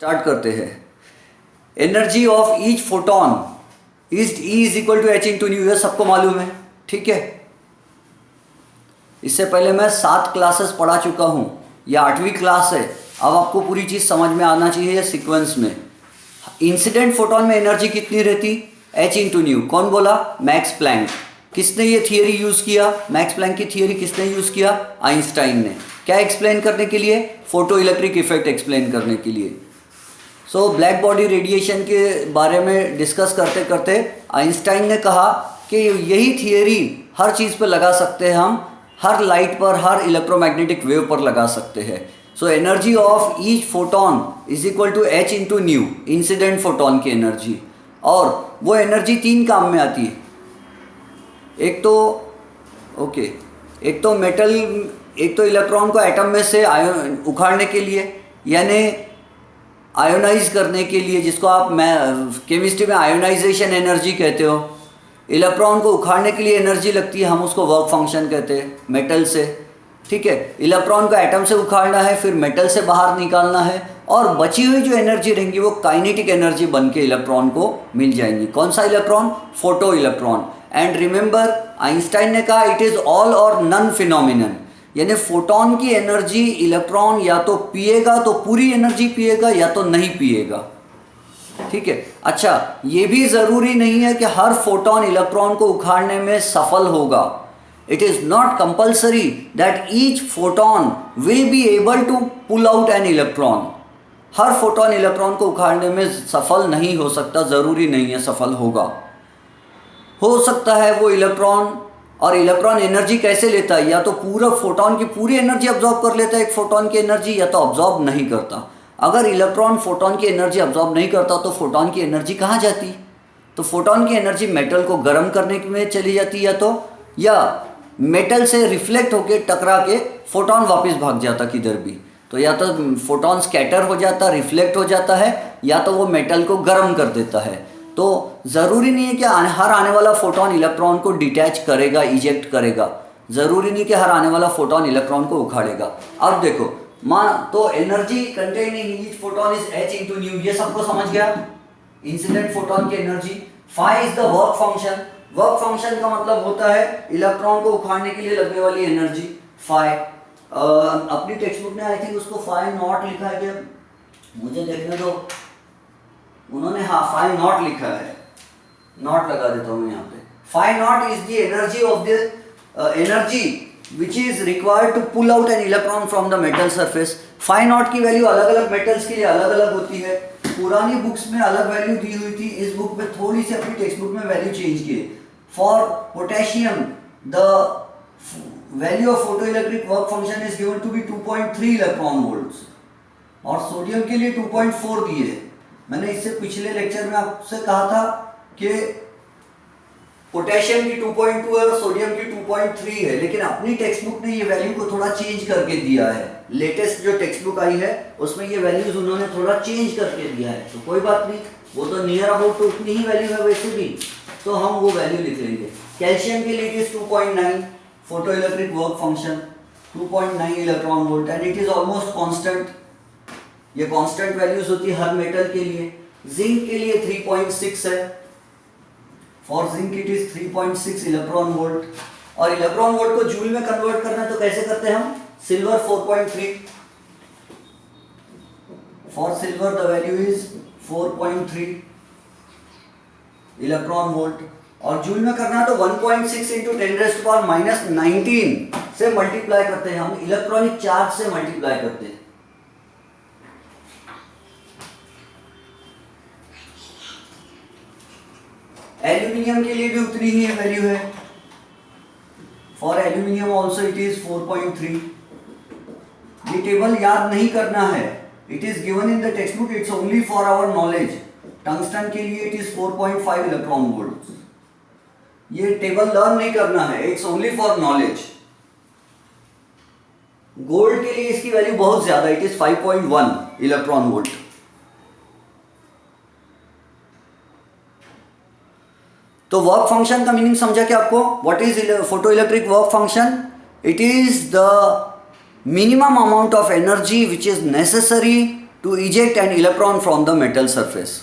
Start करते हैं। Energy of each photon is equal to H into nu, ये सबको मालूम है, ठीक है। इससे पहले मैं 7 क्लासेस पढ़ा चुका हूँ, यह 8वीं क्लास है। अब आपको पूरी चीज़ समझ में आना चाहिए सीक्वेंस में। इंसिडेंट फोटोन में एनर्जी कितनी रहती? H into nu. कौन बोला? Max Planck. किसने ये थियरी यूज़ किया? मैक्स प्लैंक की थियरी किसने यूज़ किया? आइंस्टाइन ने। क्या एक्सप्लेन करने के लिए? फोटो इलेक्ट्रिक इफेक्ट एक्सप्लेन करने के लिए। सो ब्लैक बॉडी रेडिएशन के बारे में डिस्कस करते करते आइंस्टाइन ने कहा कि यही थियरी हर चीज़ पर लगा सकते हैं हम, हर लाइट पर, हर इलेक्ट्रोमैग्नेटिक वेव पर लगा सकते हैं। So energy of each photon is equal to H into nu, incident photon की एनर्जी। और वो एनर्जी 3 काम में आती है। एक तो मेटल, एक तो इलेक्ट्रॉन को एटम में से उखाड़ने के लिए, यानी आयोनाइज करने के लिए, जिसको आप केमिस्ट्री में आयोनाइजेशन एनर्जी कहते हो। इलेक्ट्रॉन को उखाड़ने के लिए एनर्जी लगती है, हम उसको वर्क फंक्शन कहते हैं, मेटल से, ठीक है। इलेक्ट्रॉन को एटम से उखाड़ना है, फिर मेटल से बाहर निकालना है, और बची हुई जो एनर्जी रहेंगी वो काइनेटिक एनर्जी बन के इलेक्ट्रॉन को मिल जाएंगी। कौन सा electron? Photo electron. And remember, Einstein ने कहा इट इज़ ऑल और नन फिनोमिनन, यानी फोटोन की एनर्जी इलेक्ट्रॉन या तो पिएगा तो पूरी एनर्जी पिएगा, या तो नहीं पिएगा, ठीक है। अच्छा, ये भी ज़रूरी नहीं है कि हर फोटोन इलेक्ट्रॉन को उखाड़ने में सफल होगा। It is not compulsory that each photon will be able to pull out an electron. हर फोटोन इलेक्ट्रॉन को उखाड़ने में सफल नहीं हो सकता, ज़रूरी नहीं है सफल होगा। हो सकता है वो इलेक्ट्रॉन, और इलेक्ट्रॉन एनर्जी कैसे लेता है? या तो पूरा फोटोन की पूरी एनर्जी अब्जॉर्ब कर लेता है एक फोटोन की एनर्जी, या तो अब्जॉर्ब नहीं करता। अगर इलेक्ट्रॉन फोटोन की एनर्जी अब्जॉर्ब नहीं करता तो फोटोन की एनर्जी कहाँ जाती? तो फोटोन की एनर्जी मेटल को गर्म करने में चली जाती, या मेटल से रिफ्लेक्ट होकर टकरा के फोटोन वापस भाग जाता किधर भी। तो या तो फोटोन स्कैटर हो जाता, रिफ्लेक्ट हो जाता है, या तो वो मेटल को गर्म कर देता है। तो ज़रूरी नहीं है कि हर आने वाला फोटोन इलेक्ट्रॉन को डिटैच करेगा, इजेक्ट करेगा। ज़रूरी नहीं कि हर आने वाला फोटोन इलेक्ट्रॉन को उखाड़ेगा। अब देखो, तो energy containing each photon is h into nu, ये सबको समझ गया। इंसिडेंट फोटोन की energy. Phi is the work function. Work function का मतलब होता है इलेक्ट्रॉन को उखाड़ने के लिए लगने वाली एनर्जी, फाई। अपनी टेक्स्ट बुक में आई थिंक उसको फाई नॉट लिखा है क्या? मुझे देखने दो। उन्होंने फाई नॉट लिखा है, नॉट लगा देता हूँ यहाँ पे। Phi not is the energy of the energy which is required to pull out an electron from the metal surface. Phi not की वैल्यू अलग अलग मेटल्स के लिए अलग अलग होती है। पुरानी बुक्स में अलग वैल्यू दी हुई थी, इस बुक में थोड़ी सी अपनी टेक्स्ट बुक में वैल्यू चेंज की है। For potassium the value of photo electric work function is given to be 2.3 electron volts, और सोडियम के लिए 2.4 दिए। मैंने इससे पिछले लेक्चर में आपसे कहा था कि पोटेशियम की 2.2 है और सोडियम की 2.3 है, लेकिन अपनी टेक्स्ट बुक ने ये वैल्यू को थोड़ा चेंज करके दिया है। लेटेस्ट जो टेक्स्ट बुक आई है उसमें ये वैल्यूज उन्होंने थोड़ा चेंज करके दिया है। तो कोई बात नहीं, वो तो नियर अबाउट तो उतनी ही वैल्यू है वैसे भी, तो हम वो वैल्यू लिख लेंगे। कैल्शियम के लिए it is 2.9 photo electric work function, 2.9 electron volt, and it is almost constant. ये कांस्टेंट वैल्यूज होती है हर मेटल के लिए। जिंक के लिए 3.6 है, for zinc it is 3.6 electron volt. और इलेक्ट्रॉन वोल्ट को जूल में कन्वर्ट करना है तो कैसे करते हैं हम? Silver 4.3, for silver the value is 4.3 electron volt. और जूल में करना है तो 1.6 इंटू 10⁻⁻19 से मल्टीप्लाई करते हैं हम, इलेक्ट्रॉनिक चार्ज से मल्टीप्लाई करते हैं। एल्यूमिनियम के लिए भी उतनी ही वैल्यू है। For aluminium also it is 4.3। ये टेबल याद नहीं करना है, it is given in the text book, it's only for our knowledge. Tungsten के लिए इट इज 4.5 इलेक्ट्रॉन वोल्ट। ये टेबल लर्न नहीं करना है, it's only for knowledge. Gold के लिए इसकी वैल्यू बहुत ज्यादा, इट इज 5.1 इलेक्ट्रॉन वोल्ट। तो वर्क फंक्शन का मीनिंग समझा क्या आपको? What is photo electric work function? It is the minimum amount of energy which is necessary to eject an electron from the metal surface.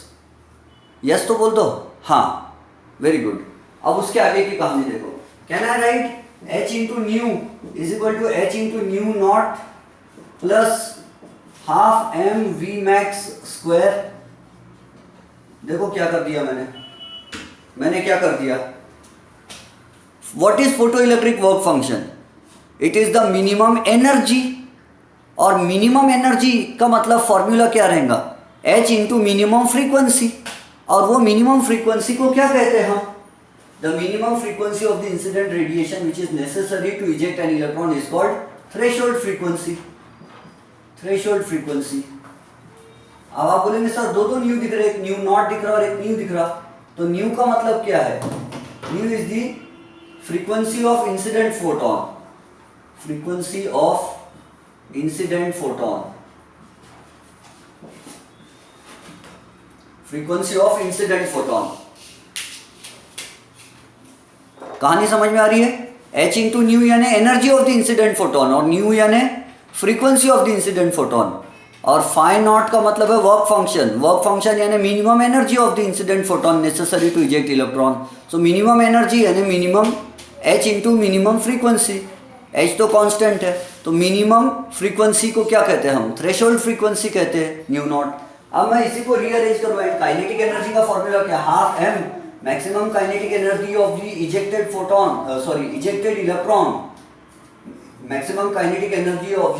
Yes तो बोल दो, हाँ, very good. अब उसके आगे की कहानी देखो। Can I write h into nu is equal to h into nu not plus half m v max square. देखो क्या कर दिया मैंने क्या कर दिया। What is photo electric work function? It is the minimum energy, और मिनिमम एनर्जी का मतलब फॉर्मूला क्या रहेगा, h इंटू मिनिमम फ्रीक्वेंसी। और वो मिनिमम फ्रीक्वेंसी को क्या कहते हैं हम? The minimum frequency of the incident radiation which is necessary to eject an electron is called threshold frequency. Threshold frequency. अब आप बोलेंगे सर दो न्यू दिख रहे, एक न्यू नॉट दिख रहा और एक न्यू दिख रहा। तो न्यू का मतलब क्या है? Nu is the frequency of incident photon. Frequency of incident photon. Frequency of incident photon. कहानी समझ में आ रही है? h इंटू न्यू यानी energy of the incident photon, और न्यू यानी frequency of the incident photon. और फाई नॉट का मतलब है वर्क फंक्शन। वर्क फंक्शन यानी minimum energy of the incident photon necessary to eject electron. So minimum energy यानी minimum h into minimum frequency. h तो constant है, तो minimum frequency को क्या कहते हैं हम? थ्रेशोल्ड फ्रीक्वेंसी कहते हैं, न्यू नॉट। अब मैं इसी को रीअरेंज करूँ, काइनेटिक एनर्जी का फॉर्मूला क्या? Half m maximum kinetic energy of the ejected photon, sorry ejected electron. Maximum kinetic energy of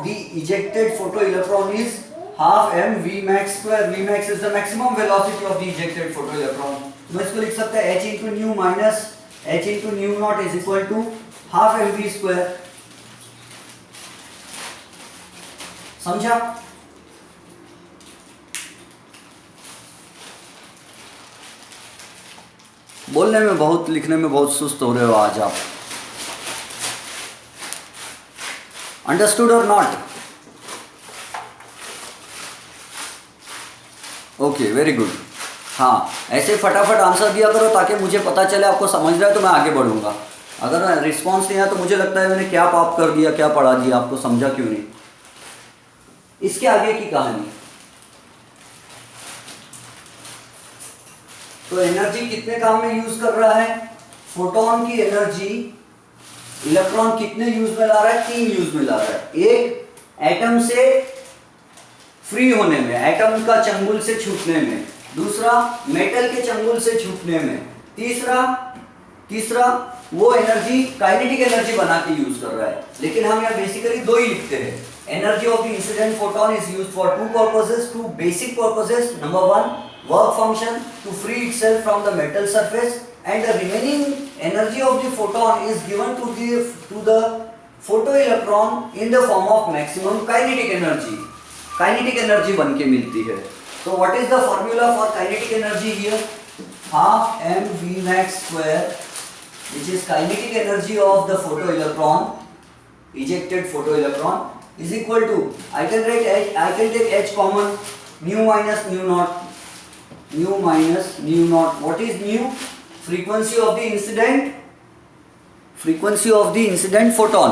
the ejected photoelectron is half m v max square. V max is the maximum velocity of the ejected photoelectron. तो इसको लिख सकते हैं h into nu minus h into nu naught is equal to half m v square. समझा? बोलने में बहुत, लिखने में बहुत सुस्त हो रहे हो आज आप। अंडरस्टूड और नॉट? Okay, very good. हाँ, ऐसे फटाफट आंसर दिया करो ताकि मुझे पता चले आपको समझ रहा है, तो मैं आगे बढ़ूंगा। अगर रिस्पॉन्स नहीं आया तो मुझे लगता है मैंने क्या पाप कर दिया, क्या पढ़ा दिया, आपको समझा क्यों नहीं। इसके आगे की कहानी। तो एनर्जी कितने काम में यूज कर रहा है? फोटोन की एनर्जी इलेक्ट्रॉन कितने यूज में ला रहा है? 3 यूज में ला रहा है। एक, एटम से फ्री होने में, एटम का चंगुल से छूटने में। दूसरा, मेटल के चंगुल से छूटने में। तीसरा वो एनर्जी काइनेटिक एनर्जी बना के यूज कर रहा है। लेकिन हम यहाँ बेसिकली 2 ही लिखते हैं। Energy of the incident photon is used for 2 purposes, 2 basic purposes. Number 1, work function to free itself from the metal surface, and the remaining energy of the photon is given to the photoelectron in the form of maximum kinetic energy. Kinetic energy बन के मिलती है। So what is the formula for kinetic energy here? Half m v max square, which is kinetic energy of the photoelectron, ejected photoelectron, is equal to, I can take h common, nu minus nu naught. Nu minus nu naught. What is nu? Frequency of the incident photon,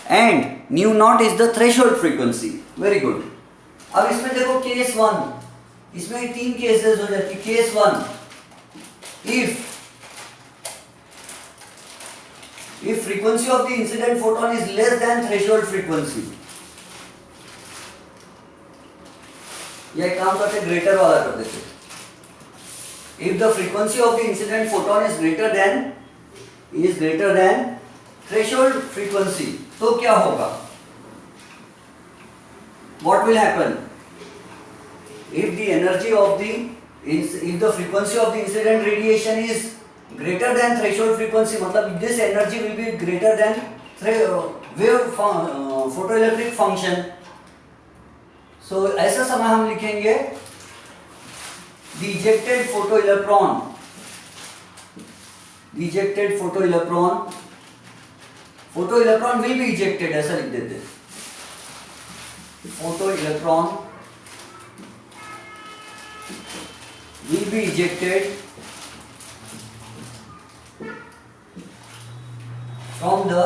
and nu naught is the threshold frequency. Very good. अब इसमें देखो case 1, इसमें 3 cases हो जाती। Case 1, if frequency of the incident photon is less than threshold frequency, या एक काम करते ग्रेटर वाला कर देते। If the frequency of the incident photon is greater than threshold frequency, तो क्या होगा? What will happen? If the frequency of the incident radiation is greater than threshold frequency, मतलब this energy will be greater than wave photoelectric function. So ऐसा समय हम लिखेंगे the ejected photoelectron will be ejected, ऐसा लिख देते। Photoelectron will be ejected from the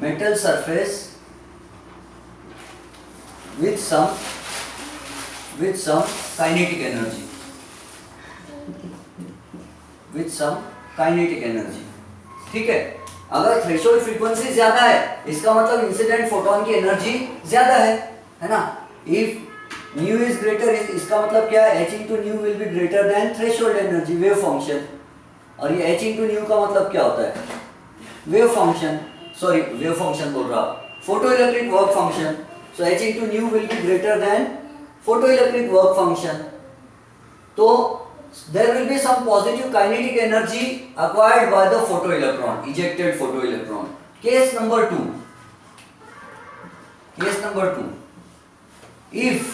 metal surface with some kinetic energy, with some kinetic energy. ठीक है, अगर थ्रेशोल्ड फ्रीक्वेंसी ज्यादा है इसका मतलब इंसिडेंट फोटोन की एनर्जी ज्यादा है ना. इफ न्यू इज ग्रेटर, इसका मतलब क्या है, h into new will be greater than threshold energy, wave function. और ये h इंटू न्यू का मतलब क्या होता है, wave function, sorry wave function बोल रहा, photo electric work function. So h into new will be greater than photo electric work function. तो there will be some positive kinetic energy acquired by the photoelectron, ejected photoelectron. Case number 2. If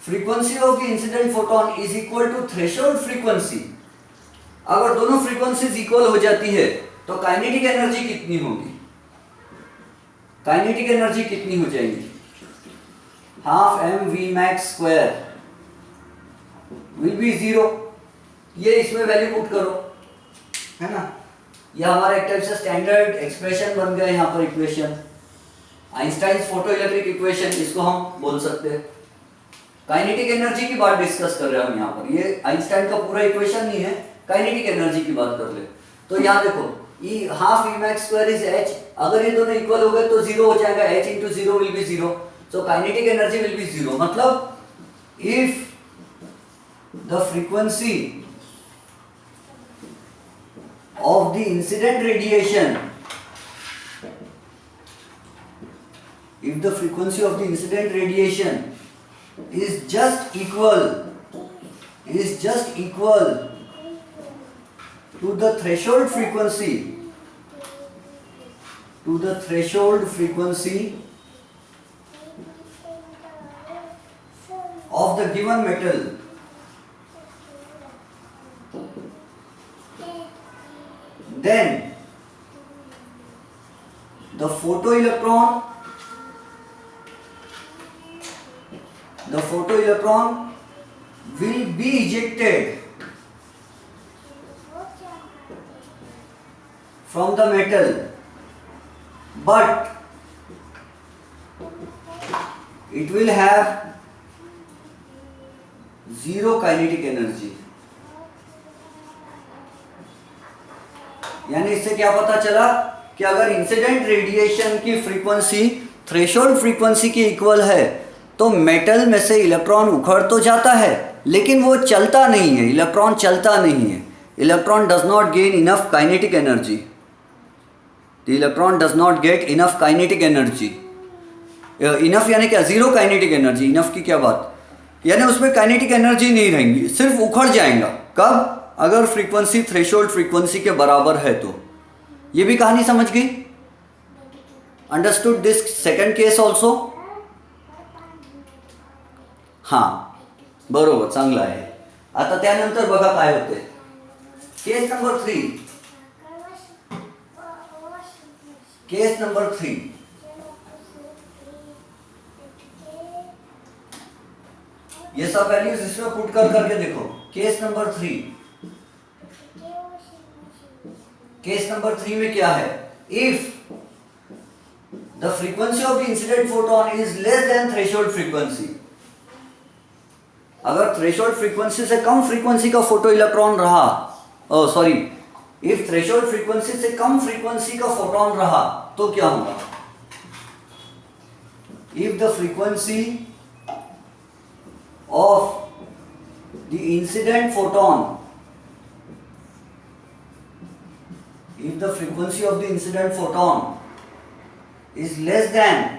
frequency of the incident photon is equal to threshold frequency, अगर दोनों frequencies equal हो जाती है तो kinetic energy कितनी होगी, kinetic energy कितनी हो जाएगी, half mv max square will be 0. ये इसमें वैल्यू पुट करो, है ना. ये हमारा एक टाइप से स्टैंडर्ड एक्सप्रेशन बन गया यहाँ पर, equation, Einstein's photo electric equation इसको हम बोल सकते हैं. काइनेटिक एनर्जी की बात डिस्कस कर रहे हैं हम यहाँ पर, ये आइंस्टाइन का पूरा इक्वेशन नहीं है, काइनेटिक एनर्जी की बात कर ले. तो यहाँ देखो, E half E max square is H, अगर ये दोनों इक्वल हो गए तो 0 हो जाएगा, H into 0 will be 0. So kinetic energy will be 0. मतलब if the frequency of the incident radiation, if the frequency of the incident radiation is just equal to the threshold frequency, of the given metal, then the photoelectron will be ejected from the metal, but it will have zero kinetic energy. यानी इससे क्या पता चला कि अगर incident radiation की frequency threshold frequency की equal है तो मेटल में से इलेक्ट्रॉन उखड़ तो जाता है लेकिन वो चलता नहीं है, इलेक्ट्रॉन चलता नहीं है. Electron does not gain enough kinetic energy, the electron does not get enough kinetic energy. Enough यानी क्या, जीरो काइनेटिक एनर्जी. इनफ की क्या बात, यानी उसमें काइनेटिक एनर्जी नहीं रहेंगी, सिर्फ उखड़ जाएगा. कब, अगर फ्रीक्वेंसी थ्रेशोल्ड फ्रीक्वेंसी के बराबर है तो. ये भी कहानी समझ गई. Understood this second case also. हां बरोबर, चांगलं आहे. आता त्यानंतर बघा काय होते. Case number 3. ये सब वैल्यूज इसमें पुट करके देखो. केस नंबर 3 में क्या है, if the frequency of the incident photon is less than threshold frequency, अगर थ्रेशोल्ड फ्रीक्वेंसी से कम फ्रीक्वेंसी का फोटो इलेक्ट्रॉन रहा, सॉरी, इफ थ्रेशोल्ड फ्रीक्वेंसी से कम फ्रीक्वेंसी का फोटोन रहा तो क्या होगा. If the frequency of the incident photon, if the frequency of the incident photon is less than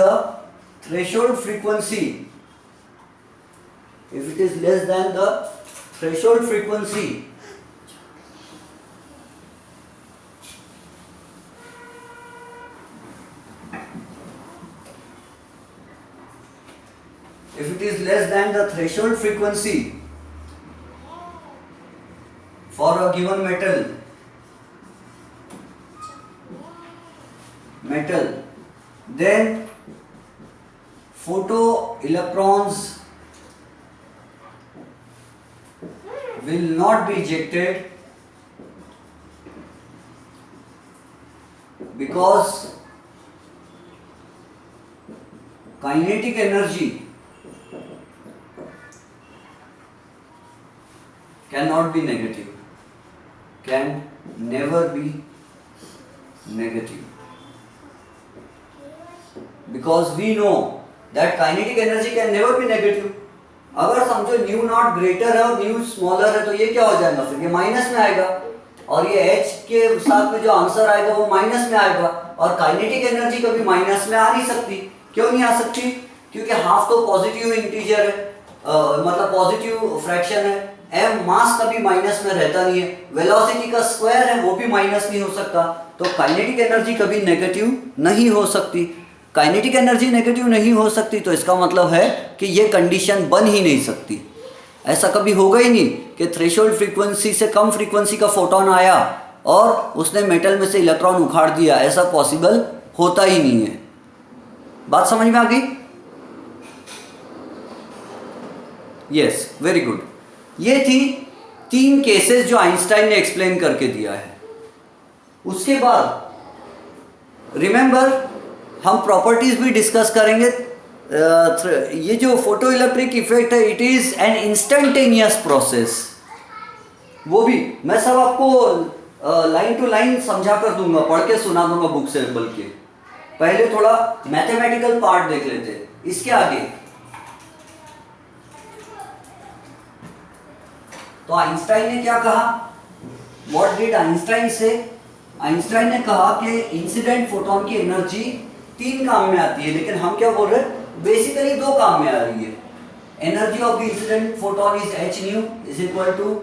the threshold frequency, if it is less than the threshold frequency, for a given metal, then photoelectrons will not be ejected because kinetic energy can not be negative, can never be negative, because we know that kinetic energy can never be negative. अगर समझो new not greater है और new smaller है तो ये क्या हो जाएगा, फिर ये माइनस में आएगा और ये h के साथ में जो आंसर आएगा वो माइनस में आएगा। और काइनेटिक एनर्जी कभी माइनस में आ नहीं सकती। क्यों नहीं आ सकती? क्योंकि हाफ तो पॉजिटिव इंटीजर है, मतलब पॉजिटिव फ्रैक्शन है। m मास कभी माइनस में रहता नहीं है, वेलोसिटी का स्क्वायर है वो भी माइनस नहीं हो सकता, तो काइनेटिक एनर्जी कभी नेगेटिव नहीं हो सकती। काइनेटिक एनर्जी नेगेटिव नहीं हो सकती तो इसका मतलब है कि ये कंडीशन बन ही नहीं सकती। ऐसा कभी होगा ही नहीं कि थ्रेशोल्ड फ्रीक्वेंसी से कम फ्रीक्वेंसी का फोटोन आया और उसने मेटल में से इलेक्ट्रॉन उखाड़ दिया, ऐसा पॉसिबल होता ही नहीं है। बात समझ में आ गई? Yes, very good. ये थी 3 केसेस जो आइंस्टाइन ने एक्सप्लेन करके दिया है। उसके बाद रिमेंबर हम प्रॉपर्टीज भी डिस्कस करेंगे। ये जो फोटो इलेक्ट्रिक इफेक्ट है, it is an instantaneous process. वो भी मैं सब आपको लाइन टू लाइन समझा कर दूंगा, पढ़ के सुना दूंगा बुक से। बल्कि पहले थोड़ा मैथमेटिकल पार्ट देख लेते हैं इसके आगे। तो आइंस्टाइन ने क्या कहा? व्हाट डिड आइंस्टाइन से? आइंस्टाइन ने कहा कि इंसिडेंट फोटोन की एनर्जी 3 काम में आती है, लेकिन हम क्या बोल रहे हैं, बेसिकली 2 काम में आ रही है। Energy of the incident photon is h nu is equal to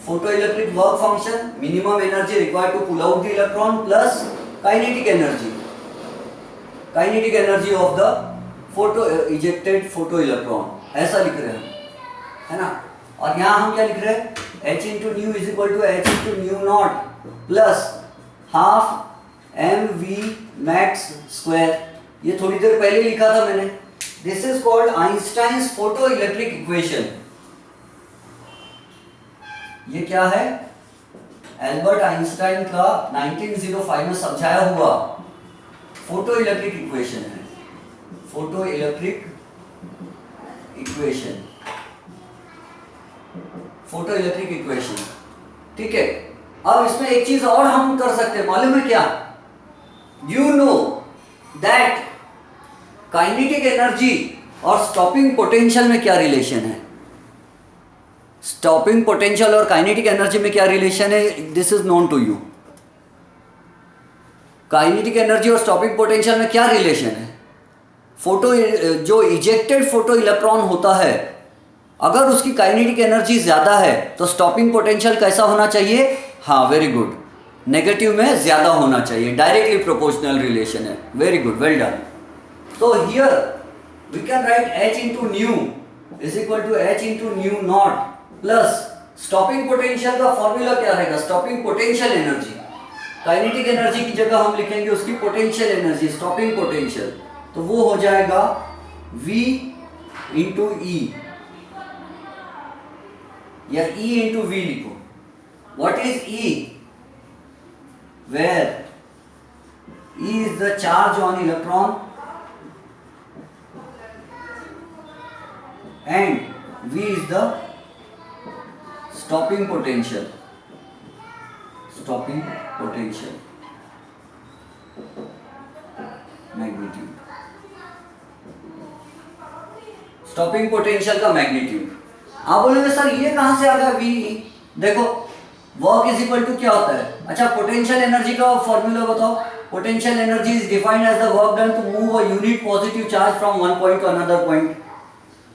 photo electric work function, minimum energy required to pull out the electron, plus kinetic energy of the photo ejected photo electron. ऐसा लिख रहे हैं, है ना। और यहाँ हम क्या लिख रहे हैं, h into nu is equal to h into nu not plus half mv max square. ये थोड़ी देर पहले लिखा था मैंने। This is called Einstein's photo electric equation. ये क्या है? एल्बर्ट आइंस्टाइन का 1905 में समझाया हुआ फोटो इलेक्ट्रिक इक्वेशन है। Photo electric equation, photo electric equation, ठीक है। अब इसमें एक चीज और हम कर सकते हैं, मालूम है क्या? You know that kinetic energy और स्टॉपिंग पोटेंशियल में क्या रिलेशन है? स्टॉपिंग पोटेंशियल और काइनेटिक एनर्जी में क्या रिलेशन है? This is known to you. Kinetic energy और स्टॉपिंग पोटेंशियल में क्या रिलेशन है? फोटो जो इजेक्टेड फोटो इलेक्ट्रॉन होता है, अगर उसकी काइनेटिक एनर्जी ज्यादा है तो स्टॉपिंग पोटेंशियल कैसा होना चाहिए? हाँ, वेरी गुड, नेगेटिव में ज्यादा होना चाहिए। डायरेक्टली प्रोपोर्शनल रिलेशन है। Very good, well done. तो here we can write h into nu is equal to h into nu not plus stopping potential का फॉर्मूला क्या रहेगा? Stopping potential energy. Kinetic energy की जगह हम लिखेंगे उसकी पोटेंशियल एनर्जी, स्टॉपिंग पोटेंशियल। तो वो हो जाएगा v इंटू ई, या E इंटू वी लिखो। What is E? where E is the charge on electron and V is the stopping potential, magnitude, stopping potential का magnitude। आप बोलेंगे सर ये कहां से आ गया V? देखो वर्क इज इक्वल टू क्या होता है? अच्छा, पोटेंशियल एनर्जी का फॉर्मूला बताओ। Potential energy is defined as the work done to move a unit positive charge from one point to another point.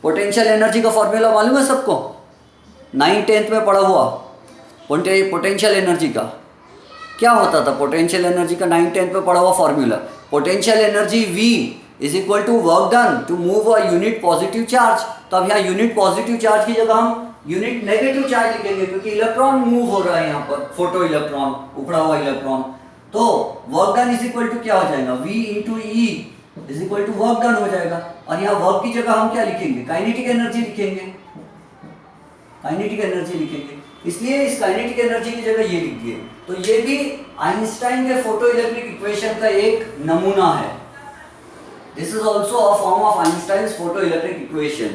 Potential energy का फॉर्मूला मालूम है सबको? 9th-10th में पढ़ा हुआ। पोटेंशियल एनर्जी का क्या होता था? पोटेंशियल एनर्जी का 9th-10th में पढ़ा हुआ formula, potential energy V is equal to work done to move a unit positive charge. तो अब यहाँ यूनिट पॉजिटिव चार्ज की जगह हम यूनिट नेगेटिव चार्ज लिखेंगे, क्योंकि इलेक्ट्रॉन मूव हो रहा है यहाँ पर, फोटो इलेक्ट्रॉन, उखड़ा हुआ इलेक्ट्रॉन। तो work done is equal to क्या हो जाएगा? V into e is equal to work done हो जाएगा। और यहाँ वर्क की जगह हम क्या लिखेंगे? काइनेटिक एनर्जी लिखेंगे, काइनेटिक एनर्जी लिखेंगे। इसलिए इस काइनेटिक एनर्जी की जगह ये लिख दिए। तो ये भी आइंस्टाइन के फोटो इलेक्ट्रिक इक्वेशन का एक नमूना है। This is also a form of Einstein's photoelectric equation.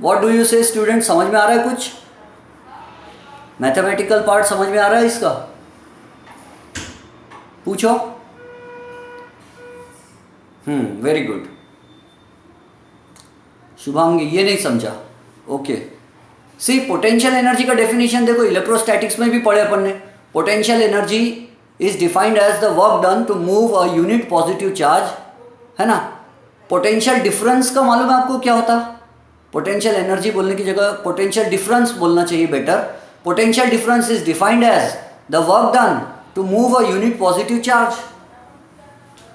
What do you say student? समझ में आ रहा है कुछ? मैथमेटिकल पार्ट समझ में आ रहा है इसका? पूछो। Very good. शुभांगी ये नहीं समझा। ओके सी पोटेंशियल एनर्जी का डेफिनेशन देखो, इलेक्ट्रोस्टैटिक्स में भी पढ़े अपन ने। Potential energy is defined as the work done to move a unit positive charge, है ना। पोटेंशियल डिफरेंस का मालूम है आपको क्या होता? पोटेंशियल एनर्जी बोलने की जगह पोटेंशियल डिफरेंस बोलना चाहिए better. Potential difference is defined as the work done to move a unit positive charge.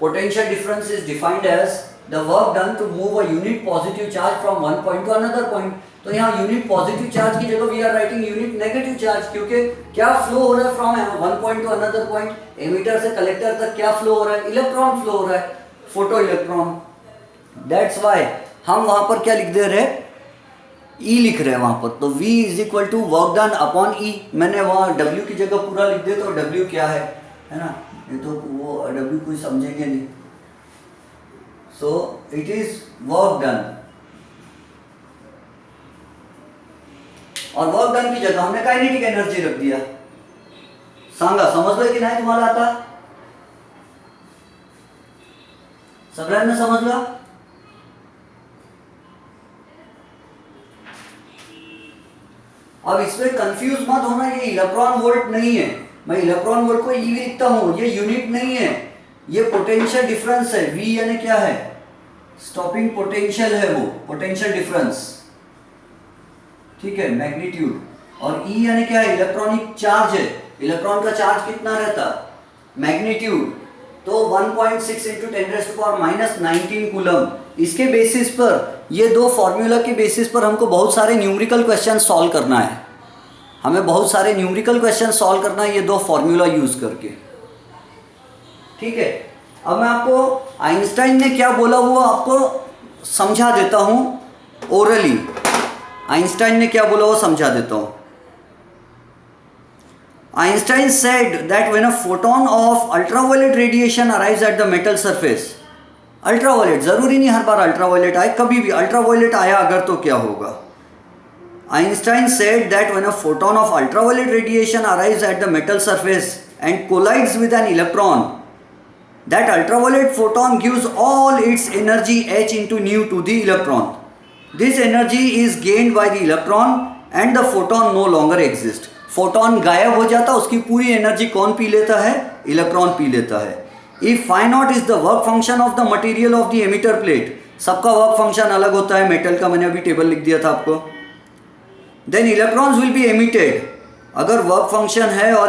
Potential difference is defined as the work done to move a unit positive charge from one point to another point। तो यहाँ unit positive charge की जगह we are writing unit negative charge, क्योंकि क्या flow हो रहा है from one point to another point. Emitter से कलेक्टर तक क्या फ्लो हो रहा है? इलेक्ट्रॉन फ्लो हो रहा है, फोटो इलेक्ट्रॉन। दैट्स वाई हम वहां पर क्या लिख दे रहे हैं? ई लिख रहे हैं वहां पर। तो V is equal to work done upon E. मैंने वहाँ W की जगह पूरा लिख दे तो W क्या है ना। ये तो वो W कोई समझेंगे नहीं। So it is work done, और वर्क डन की जगह हमने काइनेटिक एनर्जी रख दिया। सांगा समजलं की नाही तुम्हाला? आता सगळ्यांना समजलं? अब इसमें कंफ्यूज मत होना, ये इलेक्ट्रॉन वोल्ट नहीं है। मैं इलेक्ट्रॉन वोल्ट को ई लिखता हूं, ये यूनिट नहीं है, ये पोटेंशियल डिफरेंस है। V यानी क्या है? स्टॉपिंग पोटेंशियल है वो, पोटेंशियल डिफरेंस, ठीक है, मैग्नीट्यूड। और E यानी क्या है? इलेक्ट्रॉनिक चार्ज है। इलेक्ट्रॉन का चार्ज कितना रहता? मैग्नीट्यूड। तो 1.6 इंटू 10⁻⁻19 कूलम। इसके बेसिस पर, ये दो फॉर्मूला के बेसिस पर हमको बहुत सारे न्यूमेरिकल क्वेश्चन सॉल्व करना है। हमें बहुत सारे न्यूमेरिकल क्वेश्चन सॉल्व करना है ये दो फॉर्मूला यूज करके, ठीक है। अब मैं आपको आइंस्टाइन ने क्या बोला वो आपको समझा देता हूं ओरली। आइंस्टाइन ने क्या बोला वो समझा देता हूं। Einstein said that when a photon of ultraviolet radiation arrives at the metal surface, ultraviolet जरूरी नहीं हर बार अल्ट्रावायलेट आए, कभी भी अल्ट्रावायलेट आया अगर तो क्या होगा। Einstein said that when a photon of ultraviolet radiation arrives at the metal surface and collides with an electron, that ultraviolet photon gives all its energy h into nu to the electron. This energy is gained by the electron and the photon no longer exists. Photon गायब हो जाता, उसकी पूरी energy कौन P लेता है? Electron पी लेता है। If phi not is the work function of the material of the emitter plate, सबका वर्क फंक्शन अलग होता है, मेटल का मैंने अभी टेबल लिख दिया था आपको। Then electrons will be emitted, अगर वर्क फंक्शन है, और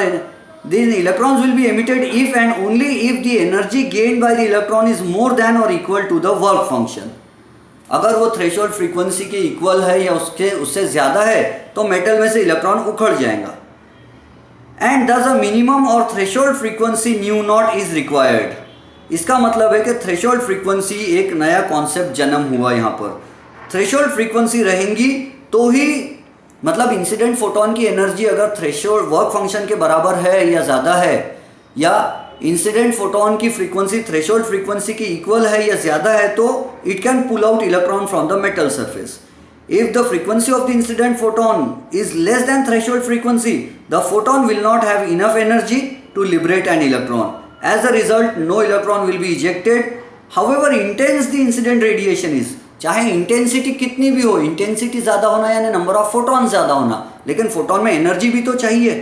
then electrons will be emitted if and only if the energy gained by the electron is more than और equal to the work function. अगर वो थ्रेशोल्ड फ्रीक्वेंसी के equal है या उससे ज़्यादा है तो मेटल में से इलेक्ट्रॉन उखड़ जाएगा। एंड दस अ मिनिमम और threshold frequency new not is required. इसका मतलब है कि थ्रेशोल्ड फ्रीक्वेंसी एक नया कॉन्सेप्ट जन्म हुआ यहाँ पर। थ्रेशोल्ड फ्रीक्वेंसी रहेंगी तो ही, मतलब इंसिडेंट फोटोन की एनर्जी अगर थ्रेशोल्ड वर्क फंक्शन के बराबर है या ज़्यादा है, या इंसिडेंट फोटोन की फ्रीक्वेंसी थ्रेशोल्ड फ्रीक्वेंसी की इक्वल है या ज़्यादा है, तो it can pull out electron from the metal surface. If the frequency of the incident photon is less than threshold frequency, the photon will not have enough energy to liberate an electron. As a result, no electron will be ejected. However intense the incident radiation is, चाहे intensity कितनी भी हो, intensity ज़्यादा होना यानी number of photon ज़्यादा होना, लेकिन फोटोन में एनर्जी भी तो चाहिए।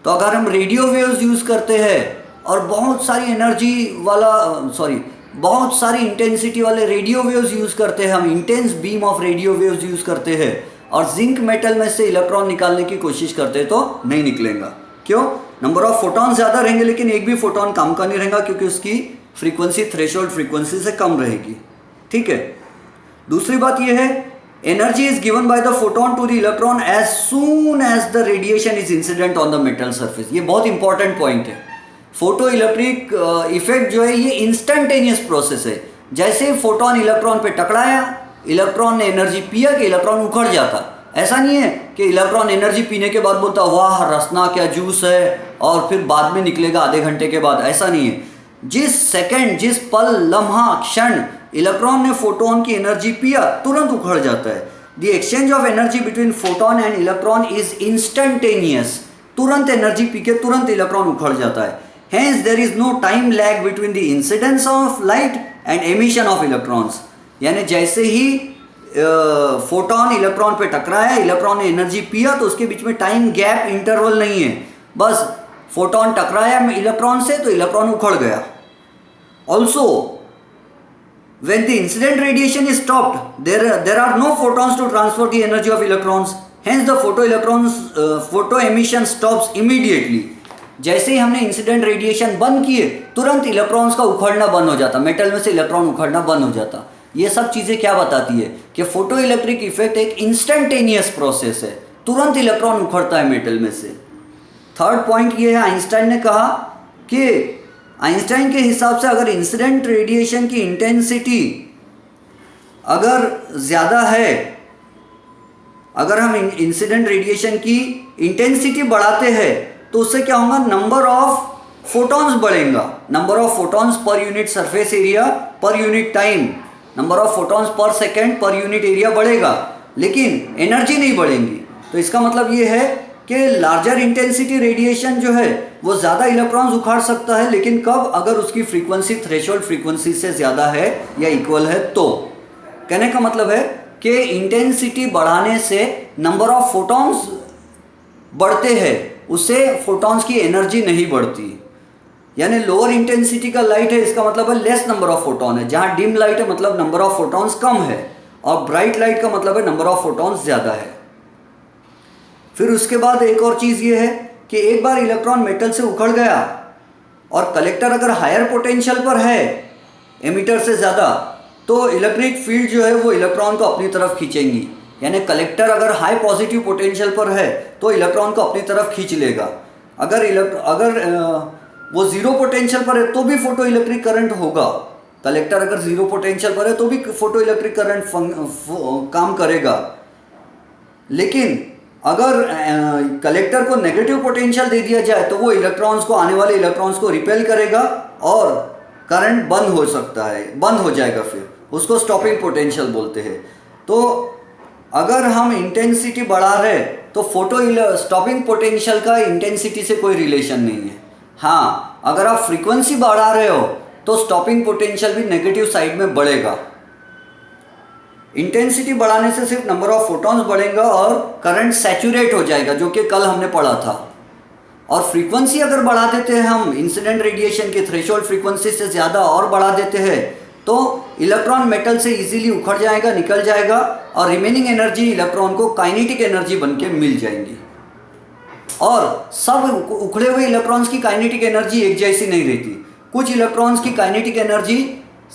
तो अगर हम रेडियो वेव्स यूज़ करते हैं और बहुत सारी एनर्जी वाला बहुत सारी इंटेंसिटी वाले रेडियो वेव्स यूज़ करते हैं, हम intense beam of radio waves use करते हैं और जिंक मेटल में से इलेक्ट्रॉन निकालने की कोशिश करते हैं तो नहीं निकलेगा। क्यों? नंबर ऑफ फोटॉन ज़्यादा रहेंगे लेकिन एक भी फोटॉन काम का नहीं रहेगा, क्योंकि उसकी फ्रीक्वेंसी थ्रेशोल्ड फ्रीक्वेंसी से कम रहेगी, ठीक है। दूसरी बात यह है, energy is given by the photon to the electron as soon as the radiation is incident on the metal surface. ये बहुत इंपॉर्टेंट पॉइंट है। फोटो इलेक्ट्रिक इफेक्ट जो है ये इंस्टेंटेनियस प्रोसेस है। जैसे फोटोन इलेक्ट्रॉन पे टकराया, इलेक्ट्रॉन ने एनर्जी पिया कि इलेक्ट्रॉन उखड़ जाता। ऐसा नहीं है कि इलेक्ट्रॉन एनर्जी पीने के बाद बोलता वाह रसना क्या जूस है और फिर बाद में निकलेगा आधे घंटे के बाद, ऐसा नहीं है। जिस सेकंड, जिस पल, लम्हा, क्षण इलेक्ट्रॉन ने फोटोन की एनर्जी पिया तुरंत उखड़ जाता है। The exchange of energy between photon and electron is instantaneous. तुरंत एनर्जी पी के तुरंत इलेक्ट्रॉन उखड़ जाता है। Hence there is no time lag between the incidence of light and emission of electrons. यानी जैसे ही फोटोन इलेक्ट्रॉन पे टकराया, इलेक्ट्रॉन ने एनर्जी पिया, तो उसके बीच में टाइम गैप इंटरवल नहीं है। बस फोटोन टकराया इलेक्ट्रॉन से तो इलेक्ट्रॉन उखड़ गया। Also when the incident radiation is stopped, there are no photons to transfer the energy of electrons. Hence the photo emission stops immediately. जैसे ही हमने इंसिडेंट रेडिएशन बंद किए तुरंत इलेक्ट्रॉन्स का उखड़ना बंद हो जाता, मेटल में से इलेक्ट्रॉन उखड़ना बंद हो जाता। ये सब चीज़ें क्या बताती है कि फोटो इलेक्ट्रिक इफेक्ट एक इंस्टेंटेनियस प्रोसेस है, तुरंत इलेक्ट्रॉन उखड़ता है मेटल में से। थर्ड पॉइंट ये है, आइंस्टाइन ने कहा कि आइंस्टाइन के हिसाब से अगर इंसिडेंट रेडिएशन की इंटेंसिटी अगर ज़्यादा है, अगर हम इंसिडेंट रेडिएशन की इंटेंसिटी बढ़ाते हैं तो उससे क्या होगा, नंबर ऑफ फोटॉन्स बढ़ेगा। Number of photons per unit surface area per unit time, number of photons per second per unit area बढ़ेगा, लेकिन एनर्जी नहीं बढ़ेगी। तो इसका मतलब ये है कि लार्जर इंटेंसिटी रेडिएशन जो है वो ज़्यादा इलेक्ट्रॉन्स उखाड़ सकता है, लेकिन कब, अगर उसकी फ्रीक्वेंसी थ्रेशोल्ड फ्रीक्वेंसी से ज़्यादा है या इक्वल है तो। कहने का मतलब है कि इंटेंसिटी बढ़ाने से नंबर ऑफ फोटॉन्स बढ़ते हैं, उससे फोटॉन्स की एनर्जी नहीं बढ़ती। यानी लोअर इंटेंसिटी का लाइट है, इसका मतलब है लेस नंबर ऑफ फोटॉन है। जहाँ डिम लाइट है मतलब नंबर ऑफ फोटॉन्स कम है, और ब्राइट लाइट का मतलब है नंबर ऑफ फोटॉन्स ज़्यादा है। फिर उसके बाद एक और चीज़ ये है कि एक बार इलेक्ट्रॉन मेटल से उखड़ गया और कलेक्टर अगर हायर पोटेंशियल पर है एमिटर से ज़्यादा, तो इलेक्ट्रिक फील्ड जो है वो इलेक्ट्रॉन को अपनी तरफ खींचेंगी। यानी कलेक्टर अगर हाई पॉजिटिव पोटेंशियल पर है तो इलेक्ट्रॉन को अपनी तरफ खींच लेगा। अगर वो ज़ीरो पोटेंशियल पर है तो भी फोटो इलेक्ट्रिक करंट होगा। कलेक्टर अगर ज़ीरो पोटेंशियल पर है तो भी फोटो इलेक्ट्रिक करंट काम करेगा। लेकिन अगर कलेक्टर को नेगेटिव पोटेंशियल दे दिया जाए तो वो इलेक्ट्रॉन्स को, आने वाले इलेक्ट्रॉन्स को रिपेल करेगा और करंट बंद हो सकता है, बंद हो जाएगा, फिर उसको स्टॉपिंग पोटेंशियल बोलते हैं। तो अगर हम इंटेंसिटी बढ़ा रहे तो स्टॉपिंग पोटेंशियल का इंटेंसिटी से कोई रिलेशन नहीं है। हाँ, अगर आप फ्रीक्वेंसी बढ़ा रहे हो तो स्टॉपिंग पोटेंशियल भी नेगेटिव साइड में बढ़ेगा। इंटेंसिटी बढ़ाने से सिर्फ नंबर ऑफ फोटॉन्स बढ़ेगा और करंट सैचुरेट हो जाएगा, जो कि कल हमने पढ़ा था। और फ्रीक्वेंसी अगर बढ़ा देते हैं हम, इंसिडेंट रेडिएशन के थ्रेशोल्ड फ्रीक्वेंसी से ज़्यादा और बढ़ा देते हैं, तो इलेक्ट्रॉन मेटल से इजीली उखड़ जाएगा, निकल जाएगा, और रिमेनिंग एनर्जी इलेक्ट्रॉन को काइनेटिक एनर्जी बन के मिल जाएंगी। और सब उखड़े हुए इलेक्ट्रॉन्स की काइनेटिक एनर्जी एक जैसी नहीं रहती। कुछ इलेक्ट्रॉन्स की काइनेटिक एनर्जी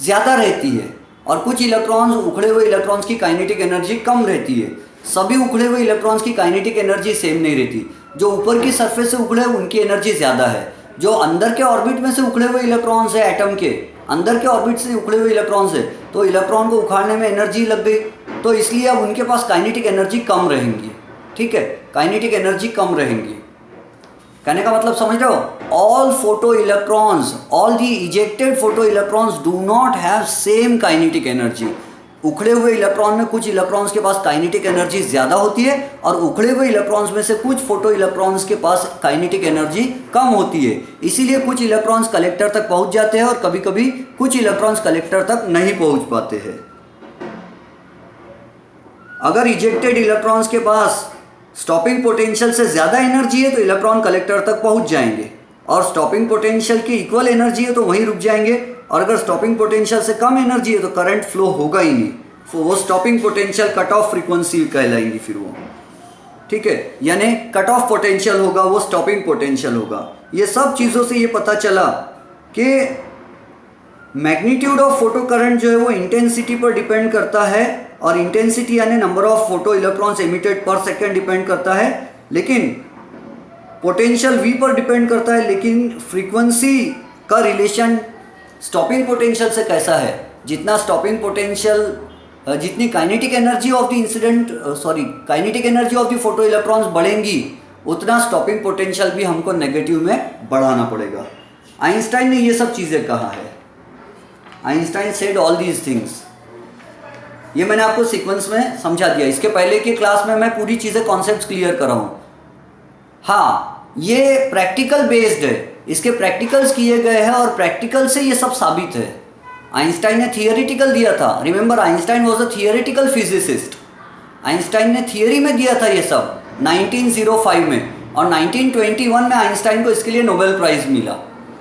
ज़्यादा रहती है और कुछ इलेक्ट्रॉन्स, उखड़े हुए इलेक्ट्रॉन्स की काइनेटिक एनर्जी कम रहती है। सभी उखड़े हुए इलेक्ट्रॉन्स की काइनेटिक एनर्जी सेम नहीं रहती। जो ऊपर की सरफेस से उखड़े उनकी एनर्जी ज़्यादा है। जो अंदर के ऑर्बिट में से उखड़े हुए इलेक्ट्रॉन्स है, एटम के अंदर के ऑर्बिट से उखड़े हुए इलेक्ट्रॉन्स है, तो इलेक्ट्रॉन को उखाड़ने में एनर्जी लग गई, तो इसलिए अब उनके पास काइनेटिक एनर्जी कम रहेंगी। ठीक है, काइनेटिक एनर्जी कम रहेंगी। कहने का मतलब समझ रहे हो? All photo electrons, all the ejected photo electrons do not have same kinetic energy. उखड़े हुए इलेक्ट्रॉन में कुछ इलेक्ट्रॉन्स के पास काइनेटिक एनर्जी ज़्यादा होती है और उखड़े हुए इलेक्ट्रॉन्स में से कुछ फोटो इलेक्ट्रॉन्स के पास काइनेटिक एनर्जी कम होती है। इसीलिए कुछ इलेक्ट्रॉन्स कलेक्टर तक पहुंच जाते हैं और कभी कभी कुछ इलेक्ट्रॉन्स कलेक्टर तक नहीं पहुंच पाते हैं। अगर इजेक्टेड इलेक्ट्रॉन्स के पास स्टॉपिंग पोटेंशियल से ज़्यादा एनर्जी है तो इलेक्ट्रॉन कलेक्टर तक पहुंच जाएंगे, और स्टॉपिंग पोटेंशियल की इक्वल एनर्जी है तो वहीं रुक जाएंगे, और अगर स्टॉपिंग पोटेंशियल से कम एनर्जी है तो करंट फ्लो होगा ही नहीं। तो वो stopping potential cut off frequency कहलाएंगी फिर वो। ठीक है, यानी कट ऑफ पोटेंशियल होगा, वो स्टॉपिंग पोटेंशियल होगा। ये सब चीज़ों से ये पता चला कि मैग्नीट्यूड ऑफ फोटो करंट जो है वो इंटेंसिटी पर डिपेंड करता है, और इंटेंसिटी यानी number of photo electrons emitted पर सेकेंड डिपेंड करता है, लेकिन पोटेंशियल V पर डिपेंड करता है। लेकिन फ्रीक्वेंसी का रिलेशन स्टॉपिंग पोटेंशियल से कैसा है? जितना स्टॉपिंग पोटेंशियल, जितनी kinetic energy of the kinetic energy of the photo electrons बढ़ेंगी, उतना स्टॉपिंग पोटेंशियल भी हमको नेगेटिव में बढ़ाना पड़ेगा। आइंस्टाइन ने ये सब चीज़ें कहा है। Einstein said all these things. ये मैंने आपको सीक्वेंस में समझा दिया। इसके पहले की क्लास में मैं पूरी चीज़ें कॉन्सेप्ट्स क्लियर कर रहा हूँ। हाँ, ये प्रैक्टिकल बेस्ड है, इसके प्रैक्टिकल्स किए गए हैं और प्रैक्टिकल से ये सब साबित है। आइंस्टाइन ने थियोरिटिकल दिया था। Remember, Einstein was a theoretical physicist. Einstein ने थियोरी में दिया था ये सब 1905 में, और 1921 में आइंस्टाइन को इसके लिए नोबेल प्राइज मिला।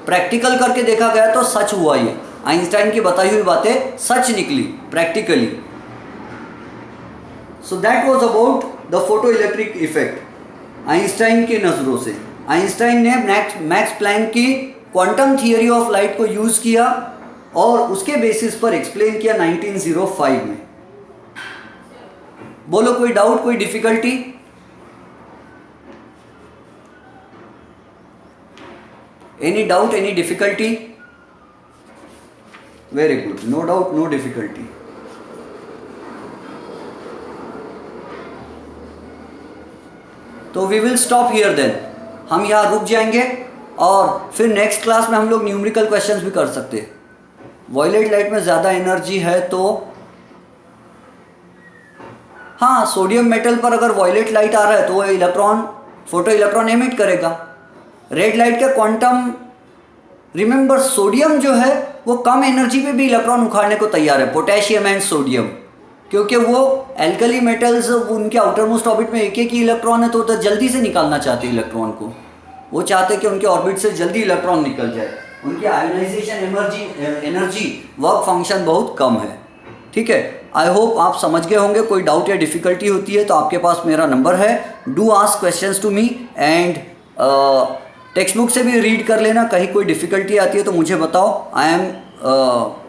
प्रैक्टिकल करके देखा गया तो सच हुआ। ये आइंस्टाइन की बताई हुई बातें सच निकली practically. So that was about the photo electric effect Einstein की नज़रों से। आइंस्टाइन ने मैक्स प्लैंक की क्वांटम थियरी ऑफ लाइट को यूज़ किया और उसके बेसिस पर एक्सप्लेन किया 1905 में। बोलो, कोई डाउट, कोई difficulty? Any doubt, any difficulty? Very good, no doubt, no difficulty. तो we will stop here then. हम यहाँ रुक जाएंगे और फिर नेक्स्ट क्लास में हम लोग न्यूमेरिकल क्वेश्चंस भी कर सकते हैं। वॉयलेट लाइट में ज़्यादा एनर्जी है तो हाँ, सोडियम मेटल पर अगर वॉयलेट लाइट आ रहा है तो वो इलेक्ट्रॉन, फोटो इलेक्ट्रॉन एमिट करेगा। रेड लाइट का क्वांटम, रिमेंबर सोडियम जो है वो कम एनर्जी पे भी इलेक्ट्रॉन उखाड़ने को तैयार है, पोटेशियम एंड सोडियम, क्योंकि वो एल्कली मेटल्स, उनके आउटर मोस्ट ऑर्बिट में एक एक ही इलेक्ट्रॉन है, तो उधर जल्दी से निकालना चाहते हैं इलेक्ट्रॉन को। वो चाहते हैं कि उनके ऑर्बिट से जल्दी इलेक्ट्रॉन निकल जाए। उनकी आयोनाइजेशन एनर्जी वर्क फंक्शन बहुत कम है। ठीक है, आई होप आप समझ गए होंगे। कोई डाउट या डिफ़िकल्टी होती है तो आपके पास मेरा नंबर है, do ask questions to me, and text book से भी रीड कर लेना। कहीं कोई डिफ़िकल्टी आती है तो मुझे बताओ, I am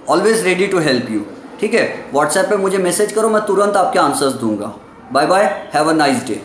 always ready to help you. ठीक है, व्हाट्सएप पे मुझे मैसेज करो, मैं तुरंत आपके आंसर्स दूंगा। Bye bye, have a nice day.